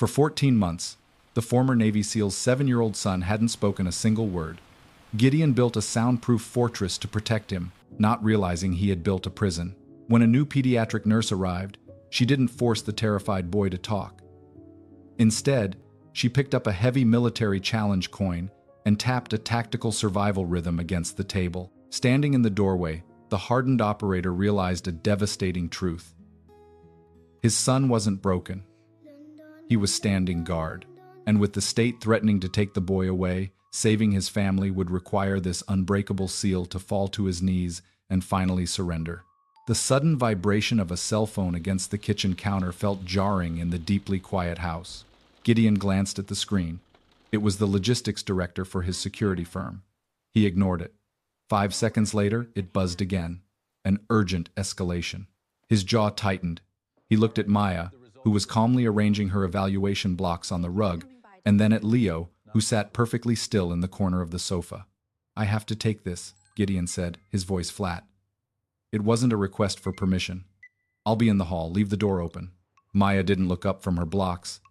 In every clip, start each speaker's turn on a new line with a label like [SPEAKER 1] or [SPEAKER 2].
[SPEAKER 1] For 14 months, the former Navy SEAL's 7-year-old son hadn't spoken a single word. Gideon built a soundproof fortress to protect him, not realizing he had built a prison. When a new pediatric nurse arrived, she didn't force the terrified boy to talk. Instead, she picked up a heavy military challenge coin and tapped a tactical survival rhythm against the table. Standing in the doorway, the hardened operator realized a devastating truth. His son wasn't broken. He was standing guard, and with the state threatening to take the boy away, saving his family would require this unbreakable SEAL to fall to his knees and finally surrender. The sudden vibration of a cell phone against the kitchen counter felt jarring in the deeply quiet house. Gideon glanced at the screen. It was the logistics director for his security firm. He ignored it. 5 seconds later, it buzzed again. An urgent escalation. His jaw tightened. He looked at Maya, who was calmly arranging her evaluation blocks on the rug, and then at Leo, who sat perfectly still in the corner of the sofa. "I have to take this," Gideon said, his voice flat. It wasn't a request for permission. "I'll be in the hall. Leave the door open." Maya didn't look up from her blocks.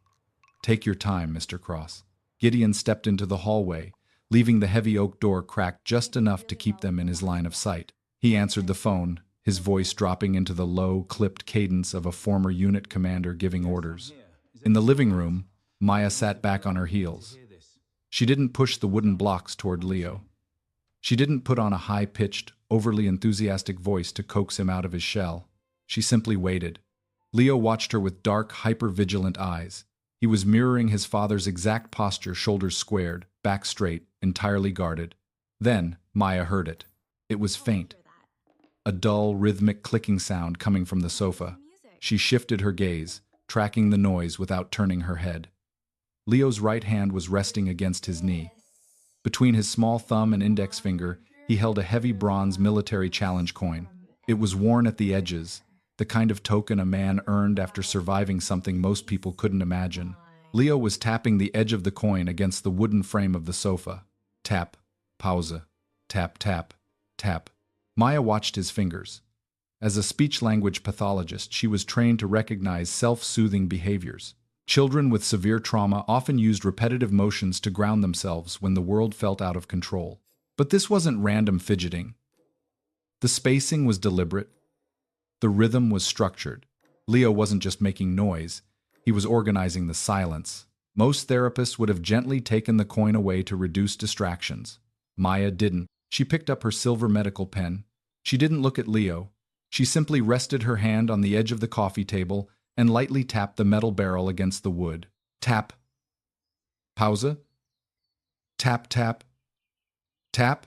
[SPEAKER 1] "Take your time, Mr. Cross." Gideon stepped into the hallway, leaving the heavy oak door cracked just enough to keep them in his line of sight. He answered the phone, his voice dropping into the low, clipped cadence of a former unit commander giving orders. In the living room, Maya sat back on her heels. She didn't push the wooden blocks toward Leo. She didn't put on a high-pitched, overly enthusiastic voice to coax him out of his shell. She simply waited. Leo watched her with dark, hyper-vigilant eyes. He was mirroring his father's exact posture, shoulders squared, back straight, entirely guarded. Then, Maya heard it. It was faint. A dull, rhythmic clicking sound coming from the sofa. She shifted her gaze, tracking the noise without turning her head. Leo's right hand was resting against his knee. Between his small thumb and index finger, he held a heavy bronze military challenge coin. It was worn at the edges, the kind of token a man earned after surviving something most people couldn't imagine. Leo was tapping the edge of the coin against the wooden frame of the sofa. Tap, pause, tap, tap, tap. Maya watched his fingers. As a speech-language pathologist, she was trained to recognize self-soothing behaviors. Children with severe trauma often used repetitive motions to ground themselves when the world felt out of control. But this wasn't random fidgeting. The spacing was deliberate. The rhythm was structured. Leo wasn't just making noise. He was organizing the silence. Most therapists would have gently taken the coin away to reduce distractions. Maya didn't. She picked up her silver medical pen. She didn't look at Leo. She simply rested her hand on the edge of the coffee table and lightly tapped the metal barrel against the wood. Tap. Pause. Tap, tap. Tap.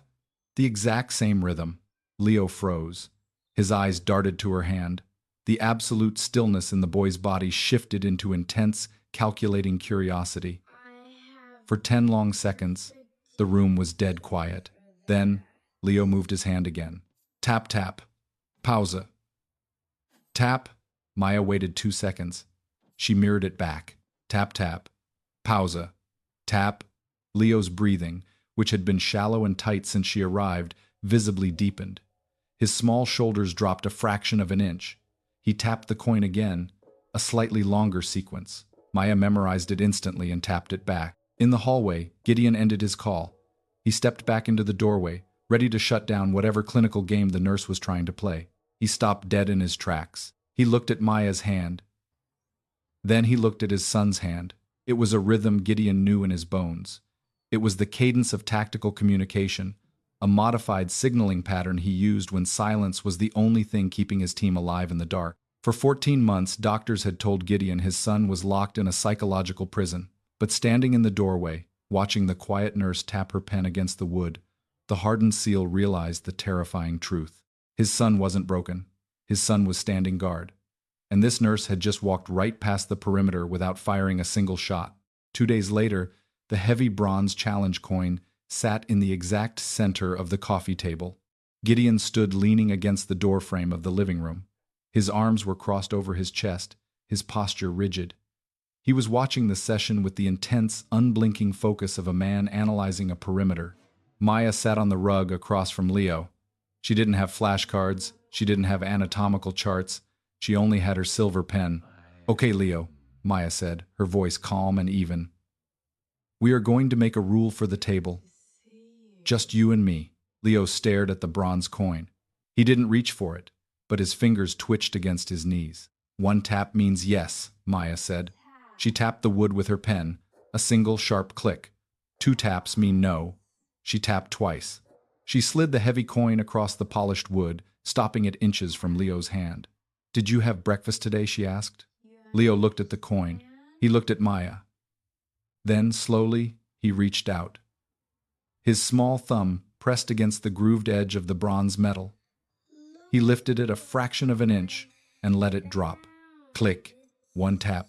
[SPEAKER 1] The exact same rhythm. Leo froze. His eyes darted to her hand. The absolute stillness in the boy's body shifted into intense, calculating curiosity. For 10 long seconds, the room was dead quiet. Then, Leo moved his hand again. Tap, tap. Pause. Tap. Maya waited 2 seconds. She mirrored it back. Tap, tap. Pause. Tap. Leo's breathing, which had been shallow and tight since she arrived, visibly deepened. His small shoulders dropped a fraction of an inch. He tapped the coin again, a slightly longer sequence. Maya memorized it instantly and tapped it back. In the hallway, Gideon ended his call. He stepped back into the doorway, ready to shut down whatever clinical game the nurse was trying to play. He stopped dead in his tracks. He looked at Maya's hand. Then he looked at his son's hand. It was a rhythm Gideon knew in his bones. It was the cadence of tactical communication, a modified signaling pattern he used when silence was the only thing keeping his team alive in the dark. For 14 months, doctors had told Gideon his son was locked in a psychological prison. But standing in the doorway, watching the quiet nurse tap her pen against the wood, the hardened SEAL realized the terrifying truth. His son wasn't broken. His son was standing guard. And this nurse had just walked right past the perimeter without firing a single shot. 2 days later, the heavy bronze challenge coin sat in the exact center of the coffee table. Gideon stood leaning against the doorframe of the living room. His arms were crossed over his chest, his posture rigid. He was watching the session with the intense, unblinking focus of a man analyzing a perimeter. Maya sat on the rug across from Leo. She didn't have flashcards. She didn't have anatomical charts. She only had her silver pen. "Okay, Leo," Maya said, her voice calm and even. We are going to make a rule for the table. Just you and me. Leo stared at the bronze coin. He didn't reach for it, but his fingers twitched against his knees. One tap means yes, Maya said. She tapped the wood with her pen, a single sharp click. Two taps mean no. She tapped twice. She slid the heavy coin across the polished wood, stopping it inches from Leo's hand. Did you have breakfast today? She asked. Leo looked at the coin. He looked at Maya. Then, slowly, he reached out. His small thumb pressed against the grooved edge of the bronze metal. He lifted it a fraction of an inch and let it drop. Click. One tap.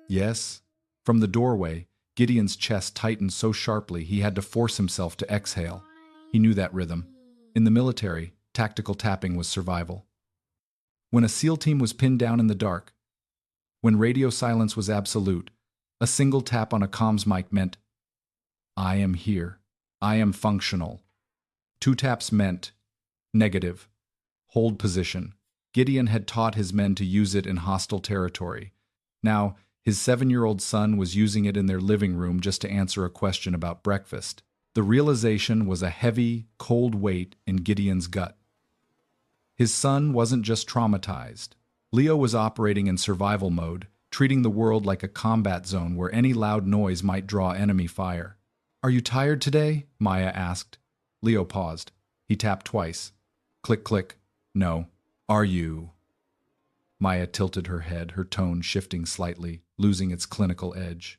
[SPEAKER 1] Yes. From the doorway, Gideon's chest tightened so sharply he had to force himself to exhale. He knew that rhythm. In the military, tactical tapping was survival. When a SEAL team was pinned down in the dark, when radio silence was absolute, a single tap on a comms mic meant, I am here. I am functional. Two taps meant, negative. Hold position. Gideon had taught his men to use it in hostile territory. Now, his 7-year-old son was using it in their living room just to answer a question about breakfast. The realization was a heavy, cold weight in Gideon's gut. His son wasn't just traumatized. Leo was operating in survival mode, treating the world like a combat zone where any loud noise might draw enemy fire. Are you tired today? Maya asked. Leo paused. He tapped twice. Click, click. No. Are you? Maya tilted her head, her tone shifting slightly, losing its clinical edge.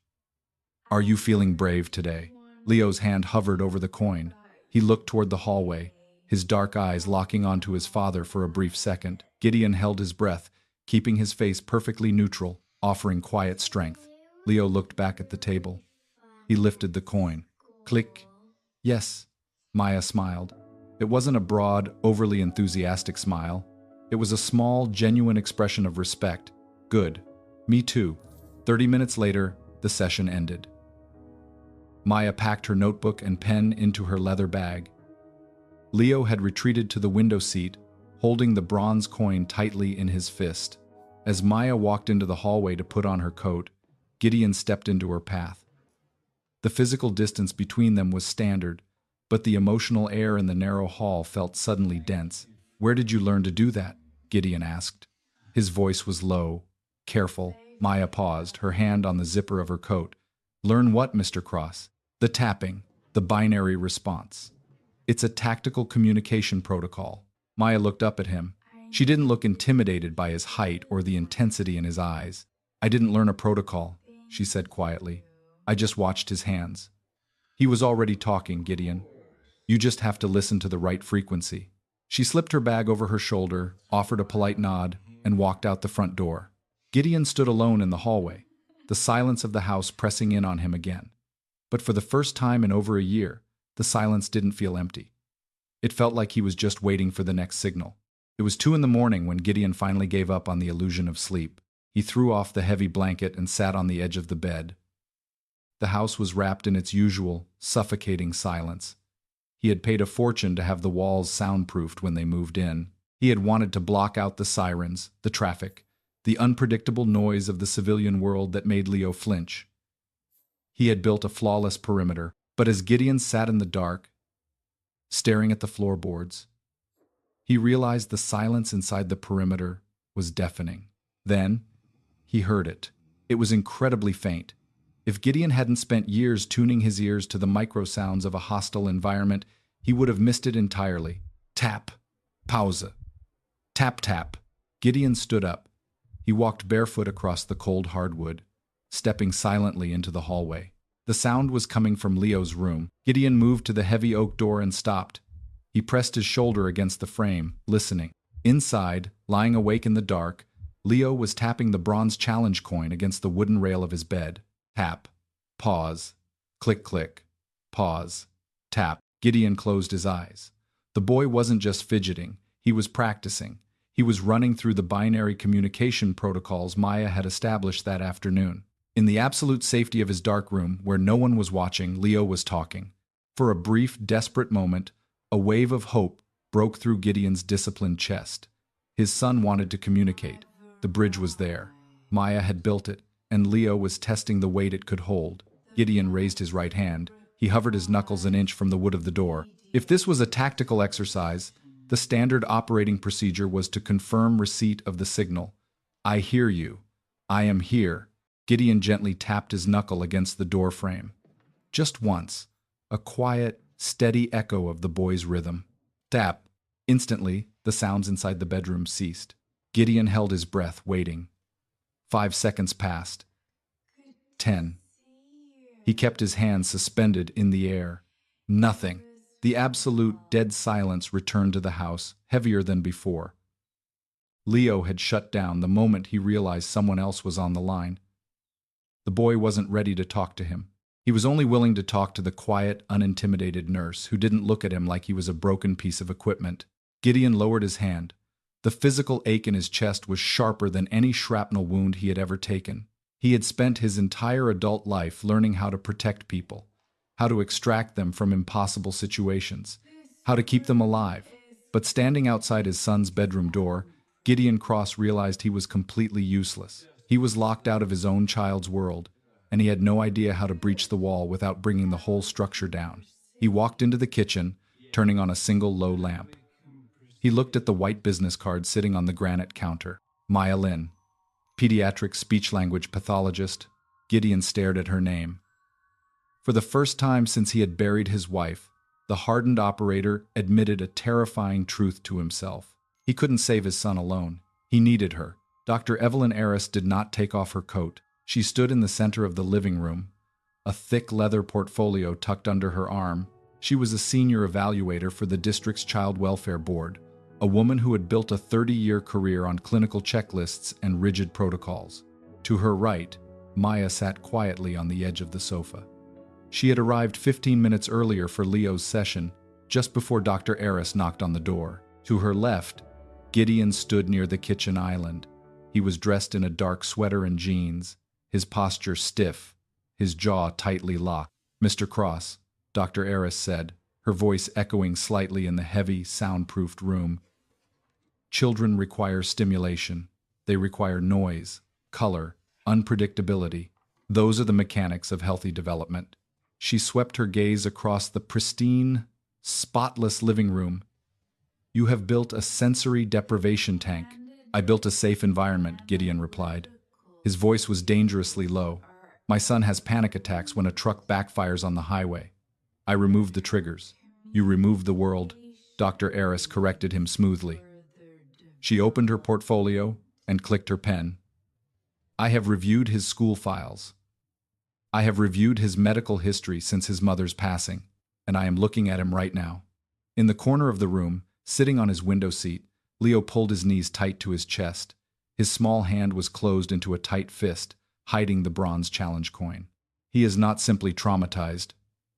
[SPEAKER 1] Are you feeling brave today? Leo's hand hovered over the coin. He looked toward the hallway, his dark eyes locking onto his father for a brief second. Gideon held his breath, keeping his face perfectly neutral, offering quiet strength. Leo looked back at the table. He lifted the coin. Click. Yes. Maya smiled. It wasn't a broad, overly enthusiastic smile. It was a small, genuine expression of respect. Good. Me too. 30 minutes later, the session ended. Maya packed her notebook and pen into her leather bag. Leo had retreated to the window seat, holding the bronze coin tightly in his fist. As Maya walked into the hallway to put on her coat, Gideon stepped into her path. The physical distance between them was standard, but the emotional air in the narrow hall felt suddenly dense. Where did you learn to do that? Gideon asked. His voice was low, careful. Maya paused, her hand on the zipper of her coat. Learn what, Mr. Cross? The tapping, the binary response. It's a tactical communication protocol. Maya looked up at him. She didn't look intimidated by his height or the intensity in his eyes. I didn't learn a protocol, she said quietly. I just watched his hands. He was already talking, Gideon. You just have to listen to the right frequency. She slipped her bag over her shoulder, offered a polite nod, and walked out the front door. Gideon stood alone in the hallway, the silence of the house pressing in on him again. But for the first time in over a year, the silence didn't feel empty. It felt like he was just waiting for the next signal. It was 2 a.m. when Gideon finally gave up on the illusion of sleep. He threw off the heavy blanket and sat on the edge of the bed. The house was wrapped in its usual, suffocating silence. He had paid a fortune to have the walls soundproofed when they moved in. He had wanted to block out the sirens, the traffic, the unpredictable noise of the civilian world that made Leo flinch. He had built a flawless perimeter, but as Gideon sat in the dark, staring at the floorboards, he realized the silence inside the perimeter was deafening. Then, he heard it. It was incredibly faint. If Gideon hadn't spent years tuning his ears to the micro-sounds of a hostile environment, he would have missed it entirely. Tap. Pause. Tap, tap. Gideon stood up. He walked barefoot across the cold hardwood, stepping silently into the hallway. The sound was coming from Leo's room. Gideon moved to the heavy oak door and stopped. He pressed his shoulder against the frame, listening. Inside, lying awake in the dark, Leo was tapping the bronze challenge coin against the wooden rail of his bed. Tap. Pause. Click, click. Pause. Tap. Gideon closed his eyes. The boy wasn't just fidgeting. He was practicing. He was running through the binary communication protocols Maya had established that afternoon. In the absolute safety of his dark room, where no one was watching, Leo was talking. For a brief, desperate moment, a wave of hope broke through Gideon's disciplined chest. His son wanted to communicate. The bridge was there. Maya had built it. and Leo was testing the weight it could hold. Gideon raised his right hand. He hovered his knuckles an inch from the wood of the door. If this was a tactical exercise, the standard operating procedure was to confirm receipt of the signal. I hear you. I am here. Gideon gently tapped his knuckle against the door frame. Just once, a quiet, steady echo of the boy's rhythm. Tap. Instantly, the sounds inside the bedroom ceased. Gideon held his breath, waiting. 5 seconds passed. 10. He kept his hands suspended in the air. Nothing. The absolute dead silence returned to the house, heavier than before. Leo had shut down the moment he realized someone else was on the line. The boy wasn't ready to talk to him. He was only willing to talk to the quiet, unintimidated nurse who didn't look at him like he was a broken piece of equipment. Gideon lowered his hand. The physical ache in his chest was sharper than any shrapnel wound he had ever taken. He had spent his entire adult life learning how to protect people, how to extract them from impossible situations, how to keep them alive. But standing outside his son's bedroom door, Gideon Cross realized he was completely useless. He was locked out of his own child's world, and he had no idea how to breach the wall without bringing the whole structure down. He walked into the kitchen, turning on a single low lamp. He looked at the white business card sitting on the granite counter. Maya Lin, pediatric speech-language pathologist. Gideon stared at her name. For the first time since he had buried his wife, the hardened operator admitted a terrifying truth to himself. He couldn't save his son alone. He needed her. Dr. Evelyn Aris did not take off her coat. She stood in the center of the living room, a thick leather portfolio tucked under her arm. She was a senior evaluator for the district's child welfare board, a woman who had built a 30-year career on clinical checklists and rigid protocols. To her right, Maya sat quietly on the edge of the sofa. She had arrived 15 minutes earlier for Leo's session, just before Dr. Aris knocked on the door. To her left, Gideon stood near the kitchen island. He was dressed in a dark sweater and jeans, his posture stiff, his jaw tightly locked. "Mr. Cross," Dr. Aris said, her voice echoing slightly in the heavy, soundproofed room. "Children require stimulation. They require noise, color, unpredictability. Those are the mechanics of healthy development." She swept her gaze across the pristine, spotless living room. "You have built a sensory deprivation tank." "I built a safe environment," Gideon replied. His voice was dangerously low. "My son has panic attacks when a truck backfires on the highway. I removed the triggers." "You removed the world," Dr. Aris corrected him smoothly. She opened her portfolio and clicked her pen. "I have reviewed his school files. I have reviewed his medical history since his mother's passing, and I am looking at him right now." In the corner of the room, sitting on his window seat, Leo pulled his knees tight to his chest. His small hand was closed into a tight fist, hiding the bronze challenge coin. "He is not simply traumatized,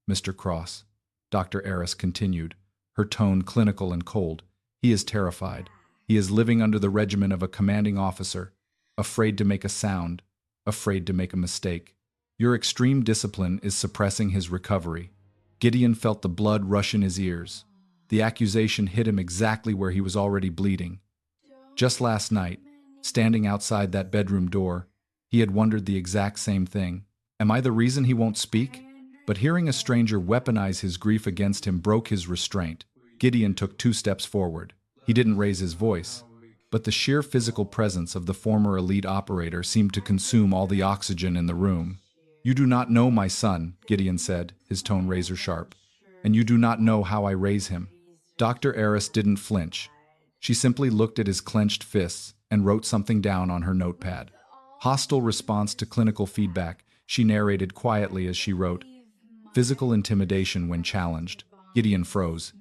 [SPEAKER 1] Mr. Cross," Dr. Aris continued, her tone clinical and cold. "He is terrified. He is living under the regimen of a commanding officer, afraid to make a sound, afraid to make a mistake. Your extreme discipline is suppressing his recovery." Gideon felt the blood rush in his ears. The accusation hit him exactly where he was already bleeding. Just last night, standing outside that bedroom door, he had wondered the exact same thing. Am I the reason he won't speak? But hearing a stranger weaponize his grief against him broke his restraint. Gideon took 2 steps forward. He didn't raise his voice, but the sheer physical presence of the former elite operator seemed to consume all the oxygen in the room. "You do not know my son," Gideon said, his tone razor-sharp, "and you do not know how I raise him." Dr. Aris didn't flinch. She simply looked at his clenched fists and wrote something down on her notepad. "Hostile response to clinical feedback," she narrated quietly as she wrote. "Physical intimidation when challenged." Gideon froze.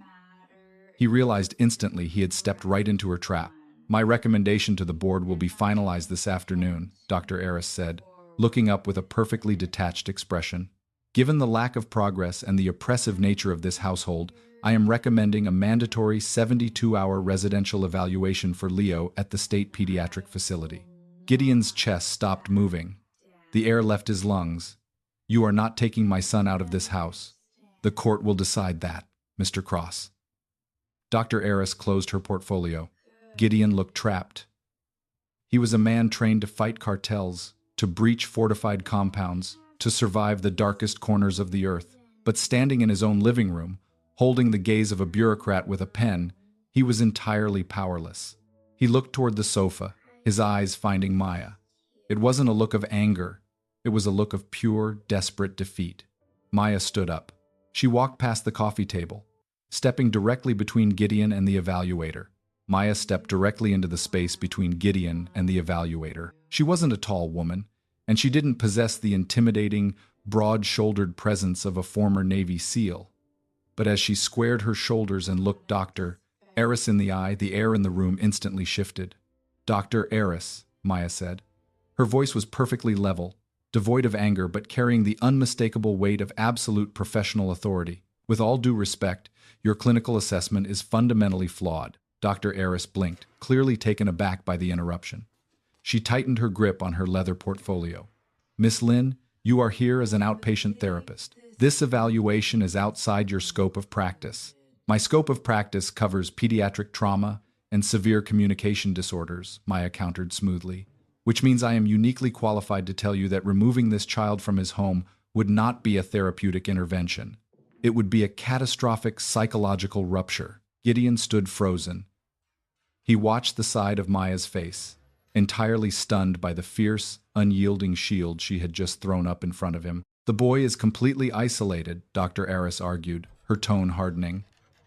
[SPEAKER 1] He realized instantly he had stepped right into her trap. "My recommendation to the board will be finalized this afternoon," Dr. Aris said, looking up with a perfectly detached expression. "Given the lack of progress and the oppressive nature of this household, I am recommending a mandatory 72-hour residential evaluation for Leo at the state pediatric facility." Gideon's chest stopped moving. The air left his lungs. "You are not taking my son out of this house. The court will decide that, Mr. Cross." Dr. Aris closed her portfolio. Gideon looked trapped. He was a man trained to fight cartels, to breach fortified compounds, to survive the darkest corners of the earth. But standing in his own living room, holding the gaze of a bureaucrat with a pen, he was entirely powerless. He looked toward the sofa, his eyes finding Maya. It wasn't a look of anger. It was a look of pure, desperate defeat. Maya stood up. She walked past the coffee table, stepping directly between Gideon and the Evaluator. Maya stepped directly into the space between Gideon and the Evaluator. She wasn't a tall woman, and she didn't possess the intimidating, broad-shouldered presence of a former Navy SEAL. But as she squared her shoulders and looked Dr. Eris in the eye, the air in the room instantly shifted. "Dr. Eris," Maya said. Her voice was perfectly level, devoid of anger but carrying the unmistakable weight of absolute professional authority. "With all due respect, your clinical assessment is fundamentally flawed." Dr. Eris blinked, clearly taken aback by the interruption. She tightened her grip on her leather portfolio. "Miss Lin, you are here as an outpatient therapist. This evaluation is outside your scope of practice. My scope of practice covers pediatric trauma and severe communication disorders," Maya countered smoothly, "which means I am uniquely qualified to tell you that removing this child from his home would not be a therapeutic intervention. It would be a catastrophic psychological rupture." Gideon stood frozen. He watched the side of Maya's face, entirely stunned by the fierce, unyielding shield she had just thrown up in front of him. "The boy is completely isolated," Dr. Eris argued, her tone hardening.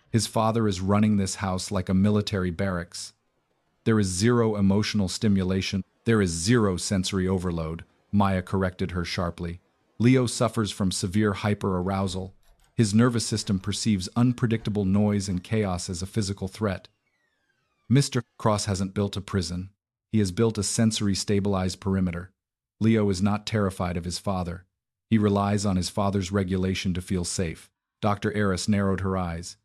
[SPEAKER 1] "His father is running this house like a military barracks. There is zero emotional stimulation. There is zero sensory overload," Maya corrected her sharply. "Leo suffers from severe hyperarousal. His nervous system perceives unpredictable noise and chaos as a physical threat. Mr. Cross hasn't built a prison. He has built a sensory-stabilized perimeter. Leo is not terrified of his father. He relies on his father's regulation to feel safe." Dr. Eris narrowed her eyes.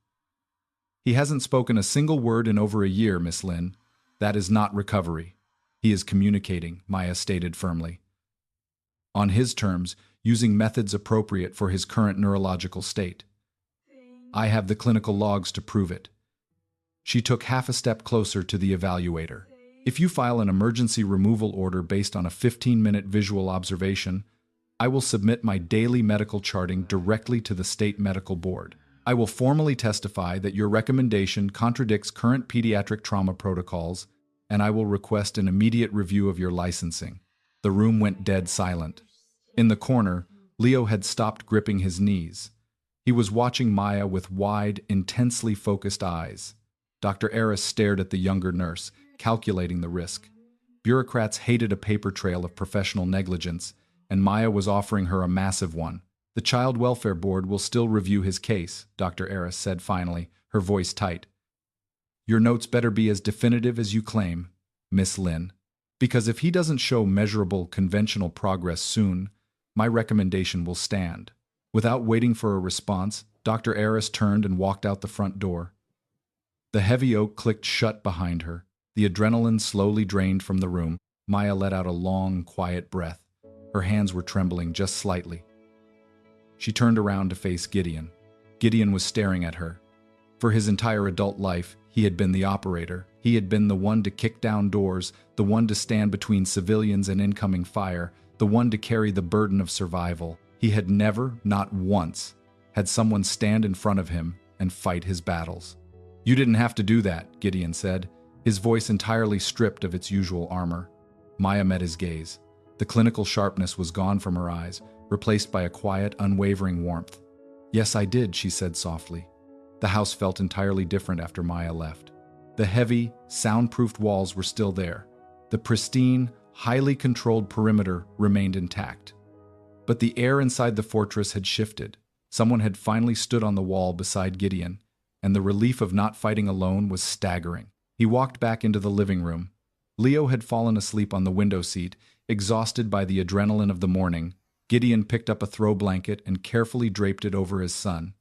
[SPEAKER 1] "He hasn't spoken a single word in over a year, Miss Lin. That is not recovery. He is communicating," Maya stated firmly. "On his terms, using methods appropriate for his current neurological state. I have the clinical logs to prove it." She took half a step closer to the Evaluator. "If you file an emergency removal order based on a 15-minute visual observation, I will submit my daily medical charting directly to the State Medical Board. I will formally testify that your recommendation contradicts current pediatric trauma protocols, and I will request an immediate review of your licensing." The room went dead silent. In the corner, Leo had stopped gripping his knees. He was watching Maya with wide, intensely focused eyes. Dr. Eris stared at the younger nurse, calculating the risk. Bureaucrats hated a paper trail of professional negligence, and Maya was offering her a massive one. "The Child Welfare Board will still review his case," Dr. Eris said finally, her voice tight. "Your notes better be as definitive as you claim, Miss Lin. Because if he doesn't show measurable, conventional progress soon, my recommendation will stand." Without waiting for a response, Dr. Eris turned and walked out the front door. The heavy oak clicked shut behind her. The adrenaline slowly drained from the room. Maya let out a long, quiet breath. Her hands were trembling just slightly. She turned around to face Gideon. Gideon was staring at her. For his entire adult life, he had been the operator. He had been the one to kick down doors, the one to stand between civilians and incoming fire, the one to carry the burden of survival. He had never, not once, had someone stand in front of him and fight his battles. "You didn't have to do that," Gideon said, his voice entirely stripped of its usual armor. Maya met his gaze. The clinical sharpness was gone from her eyes, replaced by a quiet, unwavering warmth. "Yes, I did," she said softly. The house felt entirely different after Maya left. The heavy, soundproofed walls were still there. The pristine, highly controlled perimeter remained intact. But the air inside the fortress had shifted. Someone had finally stood on the wall beside Gideon, and the relief of not fighting alone was staggering. He walked back into the living room. Leo had fallen asleep on the window seat, exhausted by the adrenaline of the morning. Gideon picked up a throw blanket and carefully draped it over his son.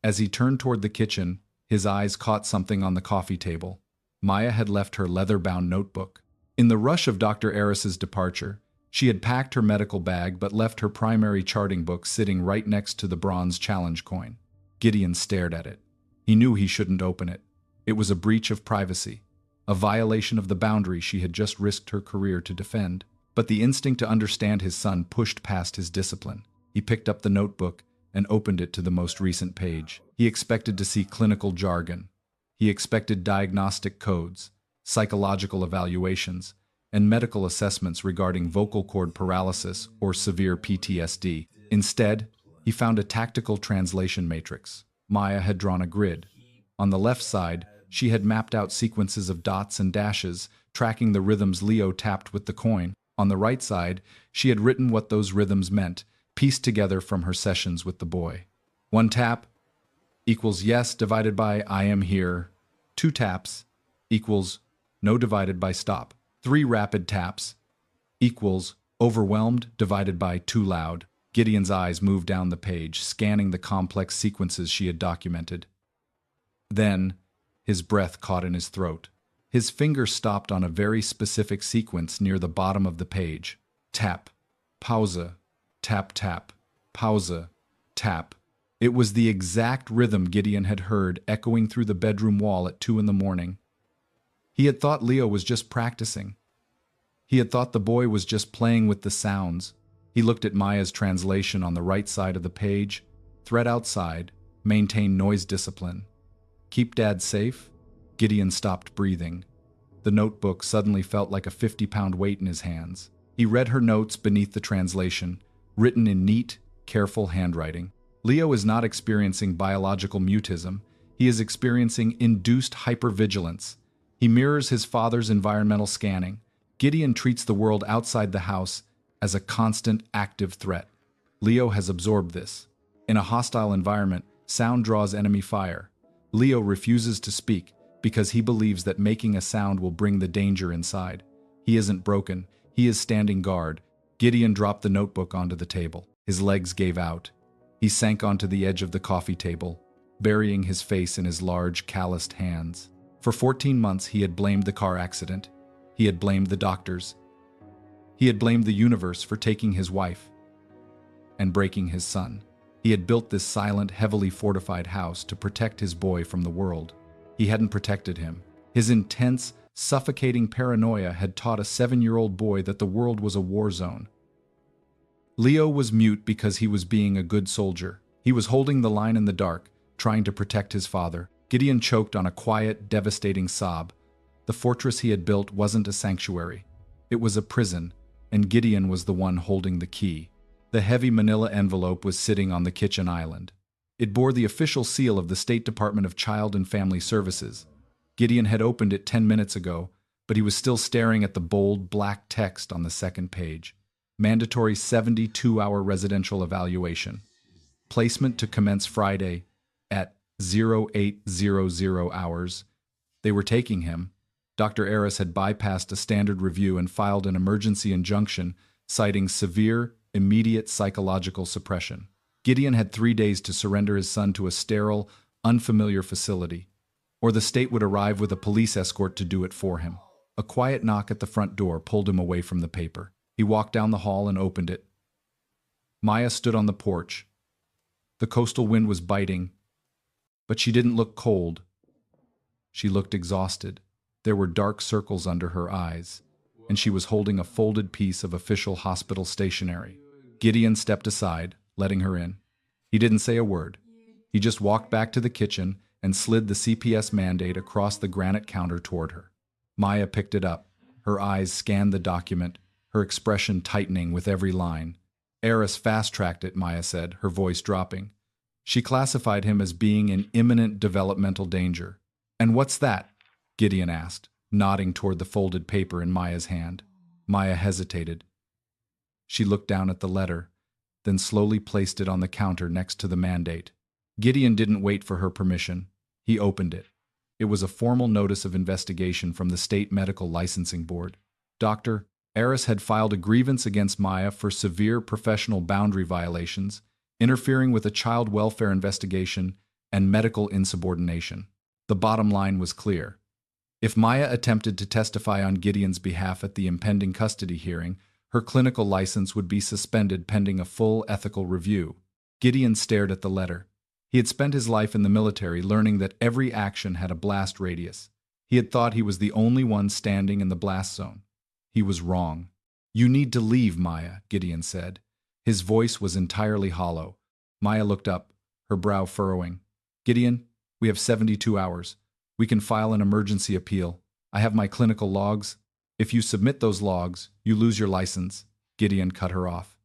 [SPEAKER 1] As he turned toward the kitchen, his eyes caught something on the coffee table. Maya had left her leather-bound notebook. In the rush of Dr. Eris's departure, she had packed her medical bag but left her primary charting book sitting right next to the bronze challenge coin. Gideon stared at it. He knew he shouldn't open it. It was a breach of privacy, a violation of the boundary she had just risked her career to defend. But the instinct to understand his son pushed past his discipline. He picked up the notebook and opened it to the most recent page. He expected to see clinical jargon. He expected diagnostic codes, psychological evaluations, and medical assessments regarding vocal cord paralysis or severe PTSD. Instead, he found a tactical translation matrix. Maya had drawn a grid. On the left side, she had mapped out sequences of dots and dashes, tracking the rhythms Leo tapped with the coin. On the right side, she had written what those rhythms meant, pieced together from her sessions with the boy. 1 tap equals yes divided by I am here. 2 taps equals no divided by stop. 3 rapid taps equals overwhelmed divided by too loud. Gideon's eyes moved down the page, scanning the complex sequences she had documented. Then, his breath caught in his throat. His finger stopped on a very specific sequence near the bottom of the page. Tap, pause, tap, tap, pause, tap. It was the exact rhythm Gideon had heard echoing through the bedroom wall at 2 in the morning. He had thought Leo was just practicing. He had thought the boy was just playing with the sounds. He looked at Maya's translation on the right side of the page. Threat outside. Maintain noise discipline. Keep Dad safe. Gideon stopped breathing. The notebook suddenly felt like a 50-pound weight in his hands. He read her notes beneath the translation, written in neat, careful handwriting. Leo is not experiencing biological mutism. He is experiencing induced hypervigilance. He mirrors his father's environmental scanning. Gideon treats the world outside the house as a constant, active threat. Leo has absorbed this. In a hostile environment, sound draws enemy fire. Leo refuses to speak because he believes that making a sound will bring the danger inside. He isn't broken. He is standing guard. Gideon dropped the notebook onto the table. His legs gave out. He sank onto the edge of the coffee table, burying his face in his large, calloused hands. For 14 months, he had blamed the car accident. He had blamed the doctors. He had blamed the universe for taking his wife and breaking his son. He had built this silent, heavily fortified house to protect his boy from the world. He hadn't protected him. His intense, suffocating paranoia had taught a 7-year-old boy that the world was a war zone. Leo was mute because he was being a good soldier. He was holding the line in the dark, trying to protect his father. Gideon choked on a quiet, devastating sob. The fortress he had built wasn't a sanctuary. It was a prison, and Gideon was the one holding the key. The heavy manila envelope was sitting on the kitchen island. It bore the official seal of the State Department of Child and Family Services. Gideon had opened it 10 minutes ago, but he was still staring at the bold, black text on the second page. Mandatory 72-hour residential evaluation. Placement to commence Friday at 0800 hours. They were taking him. Dr. Aris had bypassed a standard review and filed an emergency injunction citing severe, immediate psychological suppression. Gideon had 3 days to surrender his son to a sterile, unfamiliar facility, or the state would arrive with a police escort to do it for him. A quiet knock at the front door pulled him away from the paper. He walked down the hall and opened it. Maya stood on the porch. The coastal wind was biting, but she didn't look cold. She looked exhausted. There were dark circles under her eyes, and she was holding a folded piece of official hospital stationery. Gideon stepped aside, letting her in. He didn't say a word. He just walked back to the kitchen and slid the CPS mandate across the granite counter toward her. Maya picked it up. Her eyes scanned the document, her expression tightening with every line. Eris fast-tracked it, Maya said, her voice dropping. She classified him as being in imminent developmental danger. And what's that? Gideon asked, nodding toward the folded paper in Maya's hand. Maya hesitated. She looked down at the letter, then slowly placed it on the counter next to the mandate. Gideon didn't wait for her permission. He opened it. It was a formal notice of investigation from the State Medical Licensing Board. Dr. Aris had filed a grievance against Maya for severe professional boundary violations, interfering with a child welfare investigation, and medical insubordination. The bottom line was clear. If Maya attempted to testify on Gideon's behalf at the impending custody hearing, her clinical license would be suspended pending a full ethical review. Gideon stared at the letter. He had spent his life in the military learning that every action had a blast radius. He had thought he was the only one standing in the blast zone. He was wrong. You need to leave, Maya, Gideon said. His voice was entirely hollow. Maya looked up, her brow furrowing. Gideon, we have 72 hours. We can file an emergency appeal. I have my clinical logs. If you submit those logs, you lose your license. Gideon cut her off.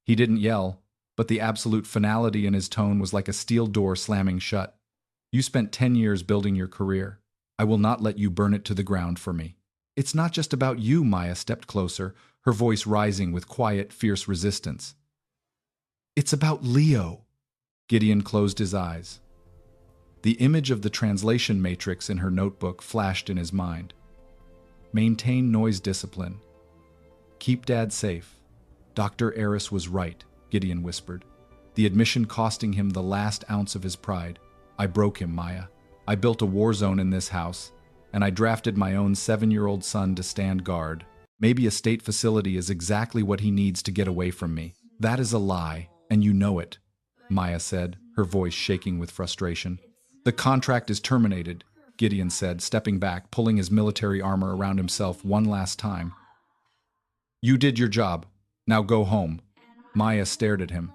[SPEAKER 1] He didn't yell, but the absolute finality in his tone was like a steel door slamming shut. You spent 10 years building your career. I will not let you burn it to the ground for me. It's not just about you, Maya stepped closer, her voice rising with quiet, fierce resistance. It's about Leo. Gideon closed his eyes. The image of the translation matrix in her notebook flashed in his mind. Maintain noise discipline. Keep Dad safe. Dr. Eris was right, Gideon whispered. The admission costing him the last ounce of his pride. I broke him, Maya. I built a war zone in this house, and I drafted my own 7-year-old son to stand guard. Maybe a state facility is exactly what he needs to get away from me. That is a lie, and you know it, Maya said, her voice shaking with frustration. The contract is terminated, Gideon said, stepping back, pulling his military armor around himself one last time. You did your job. Now go home. Maya stared at him.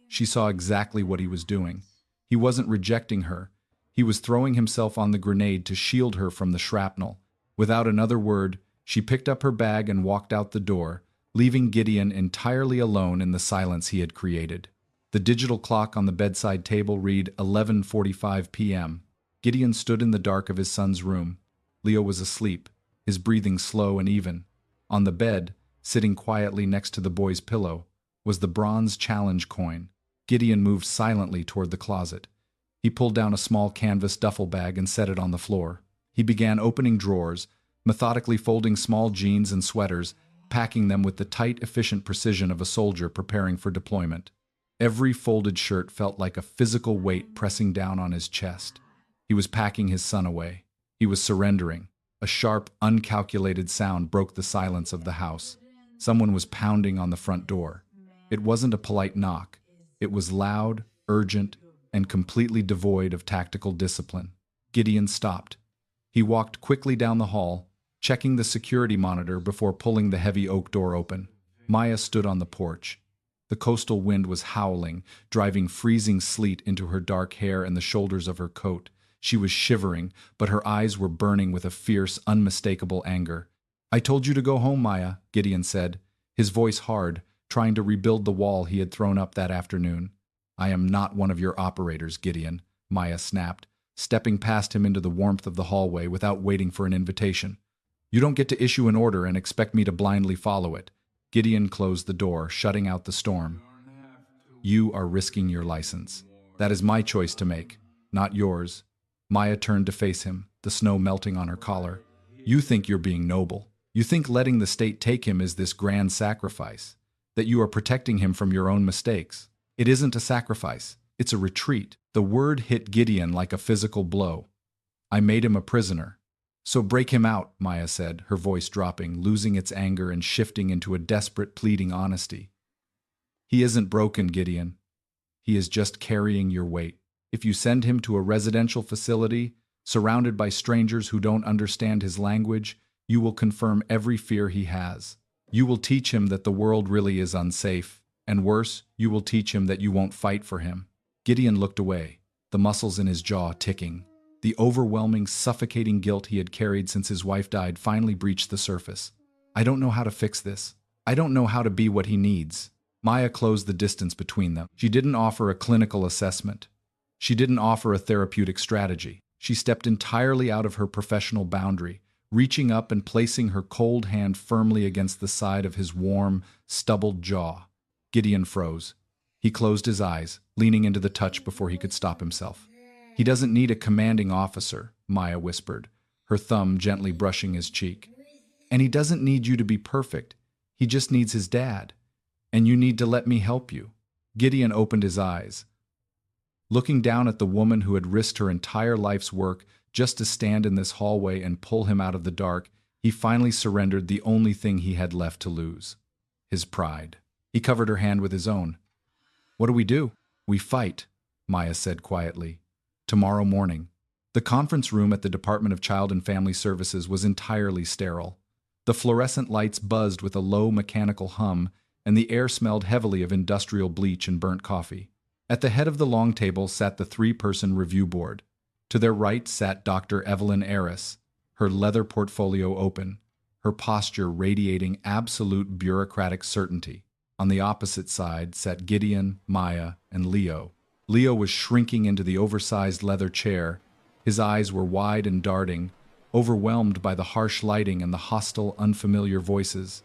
[SPEAKER 1] She saw exactly what he was doing. He wasn't rejecting her. He was throwing himself on the grenade to shield her from the shrapnel. Without another word, she picked up her bag and walked out the door, leaving Gideon entirely alone in the silence he had created. The digital clock on the bedside table read 11:45 p.m. Gideon stood in the dark of his son's room. Leo was asleep, his breathing slow and even. On the bed, sitting quietly next to the boy's pillow, was the bronze challenge coin. Gideon moved silently toward the closet. He pulled down a small canvas duffel bag and set it on the floor. He began opening drawers, methodically folding small jeans and sweaters, packing them with the tight, efficient precision of a soldier preparing for deployment. Every folded shirt felt like a physical weight pressing down on his chest. He was packing his son away. He was surrendering. A sharp, uncalculated sound broke the silence of the house. Someone was pounding on the front door. It wasn't a polite knock. It was loud, urgent, and completely devoid of tactical discipline. Gideon stopped. He walked quickly down the hall, checking the security monitor before pulling the heavy oak door open. Maya stood on the porch. The coastal wind was howling, driving freezing sleet into her dark hair and the shoulders of her coat. She was shivering, but her eyes were burning with a fierce, unmistakable anger. I told you to go home, Maya, Gideon said, his voice hard, trying to rebuild the wall he had thrown up that afternoon. I am not one of your operators, Gideon, Maya snapped, stepping past him into the warmth of the hallway without waiting for an invitation. You don't get to issue an order and expect me to blindly follow it. Gideon closed the door, shutting out the storm. You are risking your license. That is my choice to make, not yours. Maya turned to face him, the snow melting on her collar. You think you're being noble. You think letting the state take him is this grand sacrifice, that you are protecting him from your own mistakes. It isn't a sacrifice. It's a retreat. The word hit Gideon like a physical blow. I made him a prisoner. So break him out, Maya said, her voice dropping, losing its anger and shifting into a desperate, pleading honesty. He isn't broken, Gideon. He is just carrying your weight. If you send him to a residential facility, surrounded by strangers who don't understand his language, you will confirm every fear he has. You will teach him that the world really is unsafe, and worse, you will teach him that you won't fight for him. Gideon looked away, the muscles in his jaw ticking. The overwhelming, suffocating guilt he had carried since his wife died finally breached the surface. I don't know how to fix this. I don't know how to be what he needs. Maya closed the distance between them. She didn't offer a clinical assessment. She didn't offer a therapeutic strategy. She stepped entirely out of her professional boundary, reaching up and placing her cold hand firmly against the side of his warm, stubbled jaw. Gideon froze. He closed his eyes, leaning into the touch before he could stop himself. He doesn't need a commanding officer, Maya whispered, her thumb gently brushing his cheek. And he doesn't need you to be perfect. He just needs his dad. And you need to let me help you. Gideon opened his eyes. Looking down at the woman who had risked her entire life's work just to stand in this hallway and pull him out of the dark, he finally surrendered the only thing he had left to lose: his pride. He covered her hand with his own. What do? We fight, Maya said quietly. Tomorrow morning. The conference room at the Department of Child and Family Services was entirely sterile. The fluorescent lights buzzed with a low mechanical hum, and the air smelled heavily of industrial bleach and burnt coffee. At the head of the long table sat the three-person review board. To their right sat Dr. Evelyn Aris, her leather portfolio open, her posture radiating absolute bureaucratic certainty. On the opposite side sat Gideon, Maya, and Leo. Leo was shrinking into the oversized leather chair. His eyes were wide and darting, overwhelmed by the harsh lighting and the hostile, unfamiliar voices.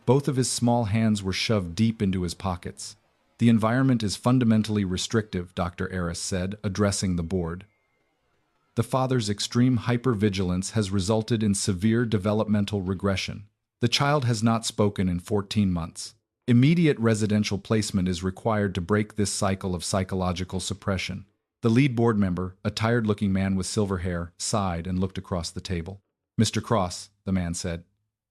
[SPEAKER 1] Both of his small hands were shoved deep into his pockets. "The environment is fundamentally restrictive," Dr. Aris said, addressing the board. "The father's extreme hypervigilance has resulted in severe developmental regression. The child has not spoken in 14 months. Immediate residential placement is required to break this cycle of psychological suppression." The lead board member, a tired-looking man with silver hair, sighed and looked across the table. "Mr. Cross," the man said,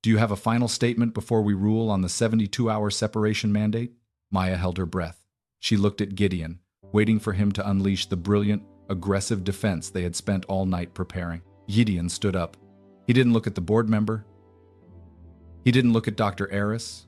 [SPEAKER 1] "do you have a final statement before we rule on the 72-hour separation mandate?" Maya held her breath. She looked at Gideon, waiting for him to unleash the brilliant, aggressive defense they had spent all night preparing. Gideon stood up. He didn't look at the board member. He didn't look at Dr. Aris.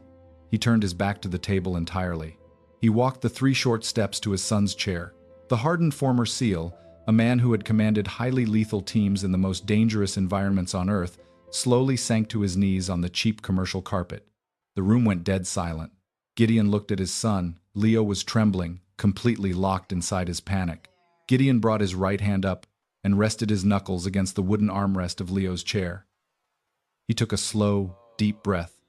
[SPEAKER 1] He turned his back to the table entirely. He walked the 3 short steps to his son's chair. The hardened former SEAL, a man who had commanded highly lethal teams in the most dangerous environments on Earth, slowly sank to his knees on the cheap commercial carpet. The room went dead silent. Gideon looked at his son. Leo was trembling, completely locked inside his panic. Gideon brought his right hand up and rested his knuckles against the wooden armrest of Leo's chair. He took a slow, deep breath,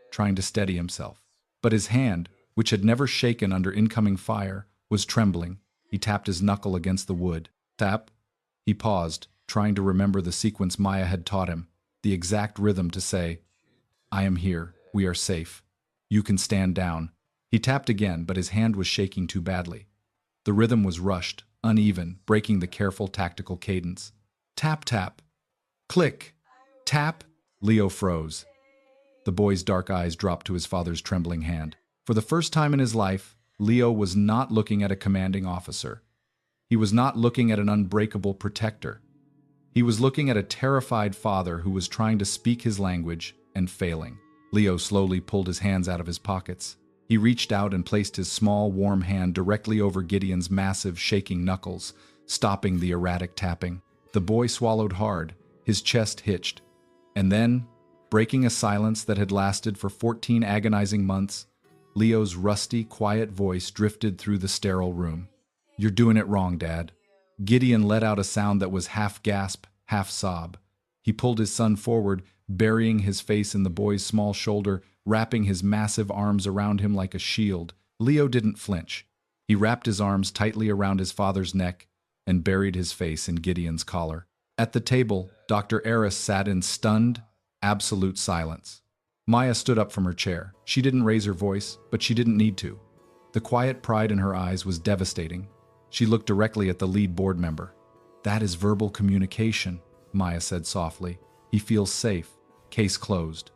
[SPEAKER 1] trying to steady himself. But his hand, which had never shaken under incoming fire, was trembling. He tapped his knuckle against the wood. Tap. He paused, trying to remember the sequence Maya had taught him, the exact rhythm to say, "I am here. We are safe. You can stand down." He tapped again, but his hand was shaking too badly. The rhythm was rushed, uneven, breaking the careful tactical cadence. Tap, tap. Click. Tap. Leo froze. The boy's dark eyes dropped to his father's trembling hand. For the first time in his life, Leo was not looking at a commanding officer. He was not looking at an unbreakable protector. He was looking at a terrified father who was trying to speak his language and failing. Leo slowly pulled his hands out of his pockets. He reached out and placed his small, warm hand directly over Gideon's massive, shaking knuckles, stopping the erratic tapping. The boy swallowed hard, his chest hitched. And then, breaking a silence that had lasted for 14 agonizing months, Leo's rusty, quiet voice drifted through the sterile room. "You're doing it wrong, Dad." Gideon let out a sound that was half gasp, half sob. He pulled his son forward, burying his face in the boy's small shoulder, wrapping his massive arms around him like a shield. Leo didn't flinch. He wrapped his arms tightly around his father's neck and buried his face in Gideon's collar. At the table, Dr. Aris sat in stunned, absolute silence. Maya stood up from her chair. She didn't raise her voice, but she didn't need to. The quiet pride in her eyes was devastating. She looked directly at the lead board member. "That is verbal communication," Maya said softly. "He feels safe. Case closed."